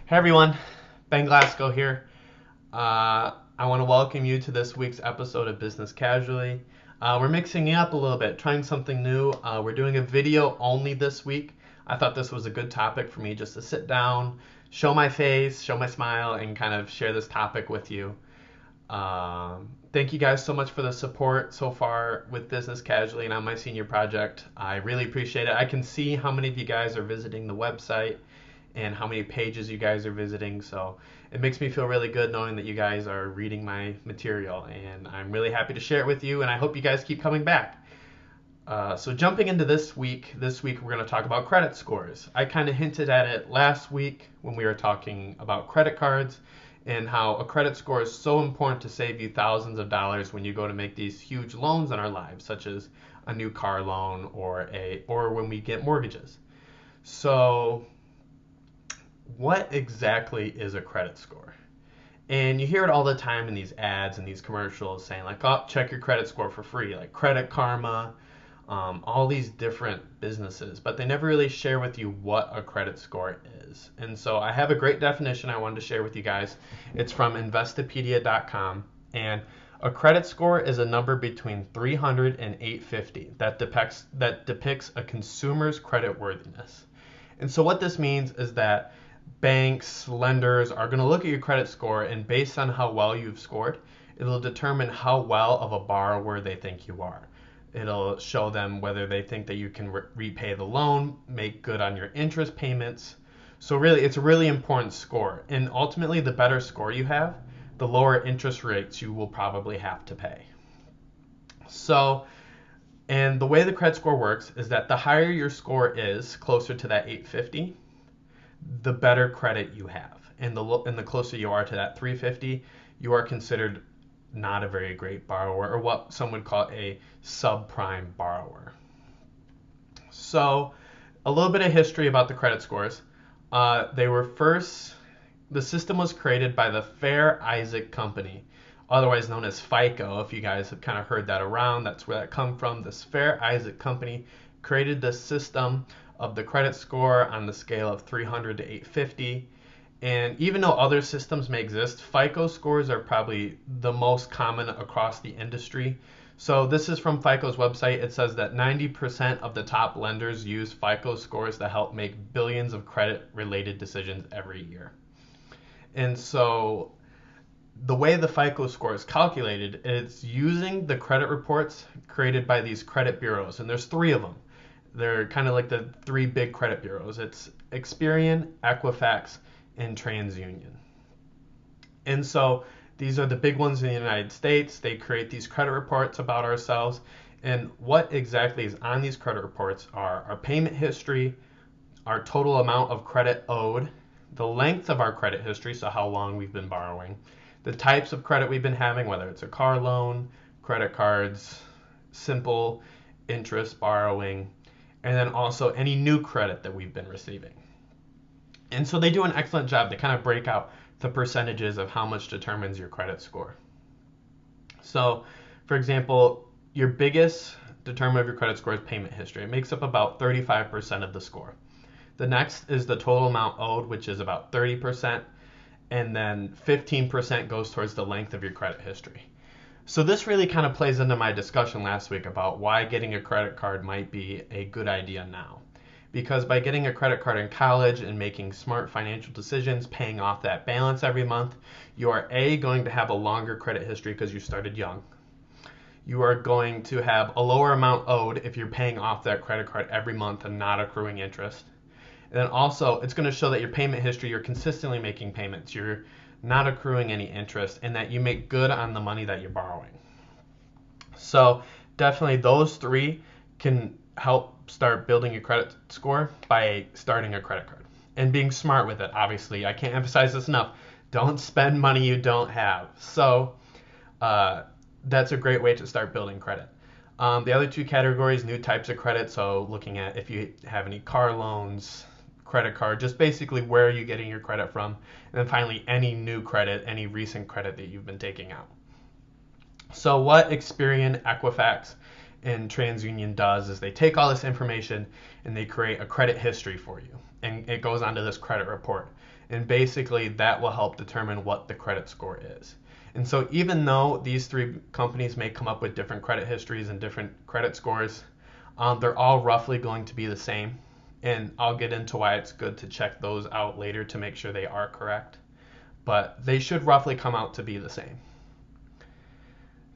Hey everyone, Ben Glasgow here. I want to welcome you to this week's episode of Business Casually. We're mixing it up a little bit, trying something new. We're doing a video only this week. I thought this was a good topic for me just to sit down, show my face, show my smile, and kind of share this topic with you. Thank you guys so much for the support so far with Business Casually and on my senior project. I really appreciate it. I can see how many of you guys are visiting the website and how many pages you guys are visiting. So it makes me feel really good knowing that you guys are reading my material, and I'm really happy to share it with you, and I hope you guys keep coming back. So jumping into this week we're going to talk about credit scores. I kind of hinted at it last week when we were talking about credit cards and how a credit score is so important to save you thousands of dollars when you go to make these huge loans in our lives, such as a new car loan or when we get mortgages. So what exactly is a credit score? And you hear it all the time in these ads and these commercials saying like, oh, check your credit score for free, like Credit Karma, all these different businesses, but they never really share with you what a credit score is. And so I have a great definition I wanted to share with you guys. It's from Investopedia.com, and a credit score is a number between 300 and 850 that depicts a consumer's credit worthiness. And so what this means is that banks, lenders are going to look at your credit score, and based on how well you've scored, it'll determine how well of a borrower they think you are. It'll show them whether they think that you can repay the loan, make good on your interest payments. So really, it's a really important score. And ultimately, the better score you have, the lower interest rates you will probably have to pay. So, and the way the credit score works is that the higher your score is, closer to that 850, the better credit you have. And the closer you are to that 350, you are considered not a very great borrower, or what some would call a subprime borrower. So a little bit of history about the credit scores. The system was created by the Fair Isaac Company, otherwise known as FICO. If you guys have kind of heard that around, that's where that come from. This Fair Isaac Company created the system of the credit score on the scale of 300 to 850. And even though other systems may exist, FICO scores are probably the most common across the industry. So this is from FICO's website. It says that 90% of the top lenders use FICO scores to help make billions of credit-related decisions every year. And so the way the FICO score is calculated, it's using the credit reports created by these credit bureaus. And there's three of them. They're kind of like the three big credit bureaus. It's Experian, Equifax, and TransUnion. And so these are the big ones in the United States. They create these credit reports about ourselves. And what exactly is on these credit reports are our payment history, our total amount of credit owed, the length of our credit history, so how long we've been borrowing, the types of credit we've been having, whether it's a car loan, credit cards, simple interest borrowing, and then also any new credit that we've been receiving. And so they do an excellent job to kind of break out the percentages of how much determines your credit score. So, for example, your biggest determinant of your credit score is payment history. It makes up about 35% of the score. The next is the total amount owed, which is about 30%, and then 15% goes towards the length of your credit history. So this really kind of plays into my discussion last week about why getting a credit card might be a good idea now. Because by getting a credit card in college and making smart financial decisions, paying off that balance every month, you are going to have a longer credit history because you started young. You are going to have a lower amount owed if you're paying off that credit card every month and not accruing interest. And then also, it's going to show that your payment history, you're consistently making payments. You're not accruing any interest, and that you make good on the money that you're borrowing. So definitely those three can help start building your credit score by starting a credit card and being smart with it. Obviously, I can't emphasize this enough. Don't spend money you don't have. So that's a great way to start building credit. The other two categories, new types of credit. So looking at if you have any car loans, credit card, just basically where are you getting your credit from. And then finally, any new credit, any recent credit that you've been taking out. So what Experian, Equifax, and TransUnion does is they take all this information and they create a credit history for you. And it goes onto this credit report. And basically that will help determine what the credit score is. And so even though these three companies may come up with different credit histories and different credit scores, they're all roughly going to be the same. And I'll get into why it's good to check those out later to make sure they are correct. But they should roughly come out to be the same.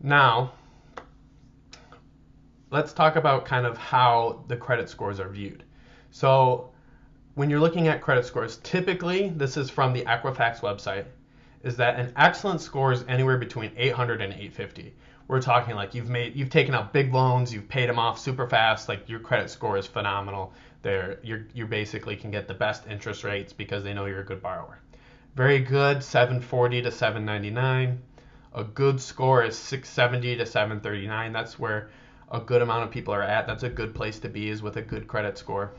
Now, let's talk about kind of how the credit scores are viewed. So when you're looking at credit scores, typically, this is from the Equifax website, is that an excellent score is anywhere between 800 and 850. We're talking like you've taken out big loans, you've paid them off super fast, like your credit score is phenomenal. You basically can get the best interest rates because they know you're a good borrower. Very good, 740 to 799. A good score is 670 to 739. That's where a good amount of people are at. That's a good place to be, is with a good credit score.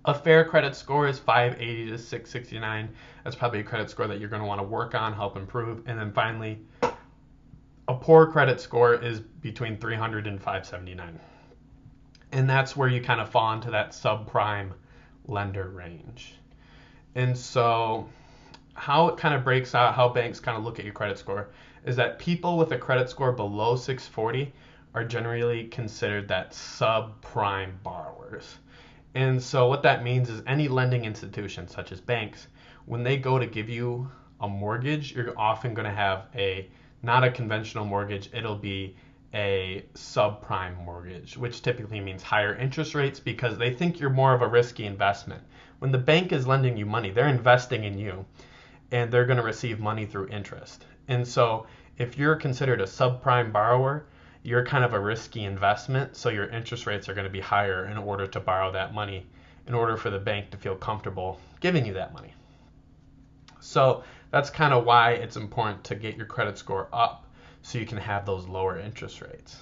A fair credit score is 580 to 669. That's probably a credit score that you're going to want to work on, help improve. And then finally, a poor credit score is between 300 and 579. And that's where you kind of fall into that subprime lender range. And so how it kind of breaks out, how banks kind of look at your credit score, is that people with a credit score below 640 are generally considered that subprime borrowers. And so what that means is any lending institution, such as banks, when they go to give you a mortgage, you're often going to have not a conventional mortgage, it'll be a subprime mortgage, which typically means higher interest rates because they think you're more of a risky investment. When the bank is lending you money, they're investing in you, and they're going to receive money through interest. And so if you're considered a subprime borrower, you're kind of a risky investment, so your interest rates are going to be higher in order to borrow that money, in order for the bank to feel comfortable giving you that money. So that's kind of why it's important to get your credit score up so you can have those lower interest rates.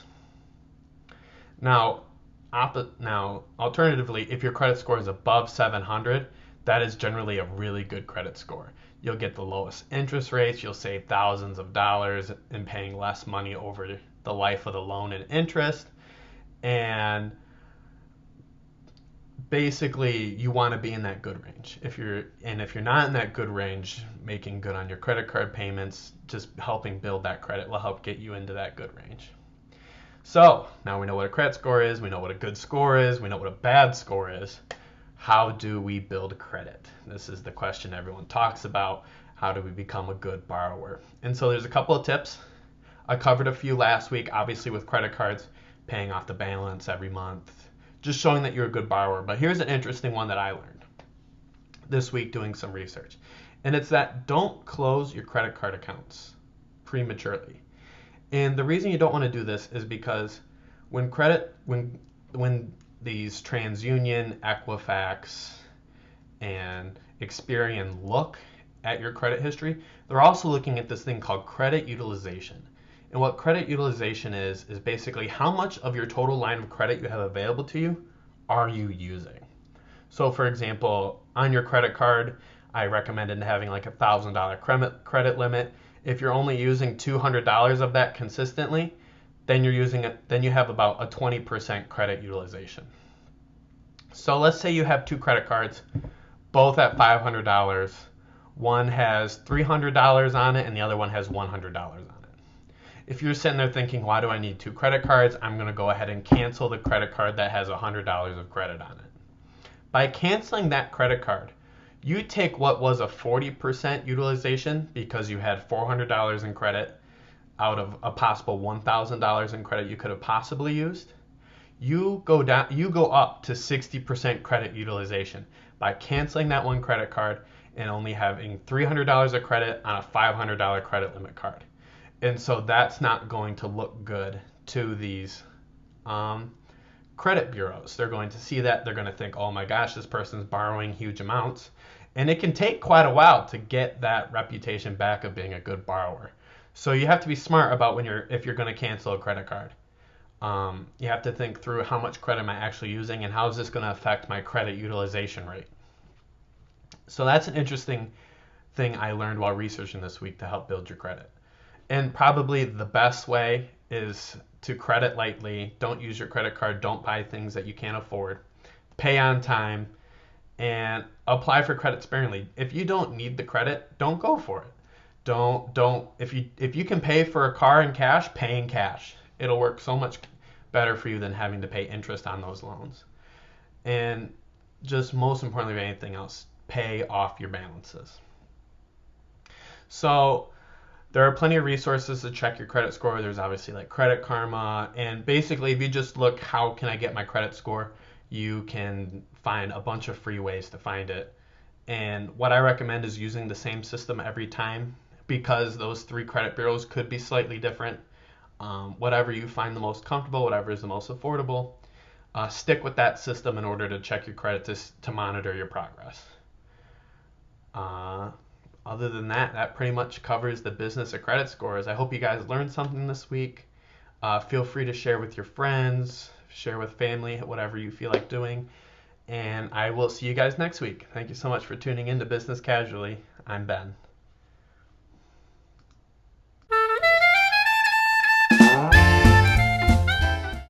Now, alternatively, if your credit score is above 700, that is generally a really good credit score. You'll get the lowest interest rates, you'll save thousands of dollars in paying less money over the life of the loan and interest, and basically you want to be in that good range. If you're not in that good range, making good on your credit card payments, just helping build that credit will help get you into that good range. So now we know what a credit score is, we know what a good score is, we know what a bad score is. How do we build credit? This is the question everyone talks about. How do we become a good borrower? And so there's a couple of tips. I covered a few last week, obviously with credit cards, paying off the balance every month, just showing that you're a good borrower. But here's an interesting one that I learned this week doing some research. And it's that don't close your credit card accounts prematurely. And the reason you don't want to do this is because when these TransUnion, Equifax, and Experian look at your credit history, they're also looking at this thing called credit utilization. And what credit utilization is basically how much of your total line of credit you have available to you are you using. So for example, on your credit card, I recommended having like $1,000 credit limit. If you're only using $200 of that consistently, then you have about a 20% credit utilization. So let's say you have two credit cards, both at $500. One has $300 on it and the other one has $100 on it. If you're sitting there thinking, why do I need two credit cards? I'm going to go ahead and cancel the credit card that has $100 of credit on it. By canceling that credit card, you take what was a 40% utilization because you had $400 in credit out of a possible $1,000 in credit you could have possibly used. You go up to 60% credit utilization by canceling that one credit card and only having $300 of credit on a $500 credit limit card. And so that's not going to look good to these credit bureaus. They're going to see that. They're going to think, oh my gosh, this person's borrowing huge amounts. And it can take quite a while to get that reputation back of being a good borrower. So you have to be smart about if you're going to cancel a credit card. You have to think through how much credit am I actually using and how is this going to affect my credit utilization rate. So that's an interesting thing I learned while researching this week to help build your credit. And probably the best way is to credit lightly. Don't use your credit card. Don't buy things that you can't afford. Pay on time. and apply for credit sparingly. If you don't need the credit, don't go for it. Don't if you can pay for a car in cash, pay in cash. It'll work so much better for you than having to pay interest on those loans. And just most importantly of anything else, pay off your balances. So there are plenty of resources to check your credit score. There's obviously like Credit Karma, and basically if you just look how can I get my credit score, you can find a bunch of free ways to find it. And what I recommend is using the same system every time, because those three credit bureaus could be slightly different. Whatever you find the most comfortable, whatever is the most affordable, stick with that system in order to check your credit to monitor your progress. Other than that, that pretty much covers the business of credit scores. I hope you guys learned something this week. Feel free to share with your friends, share with family, whatever you feel like doing. And I will see you guys next week. Thank you so much for tuning in to Business Casually. I'm Ben.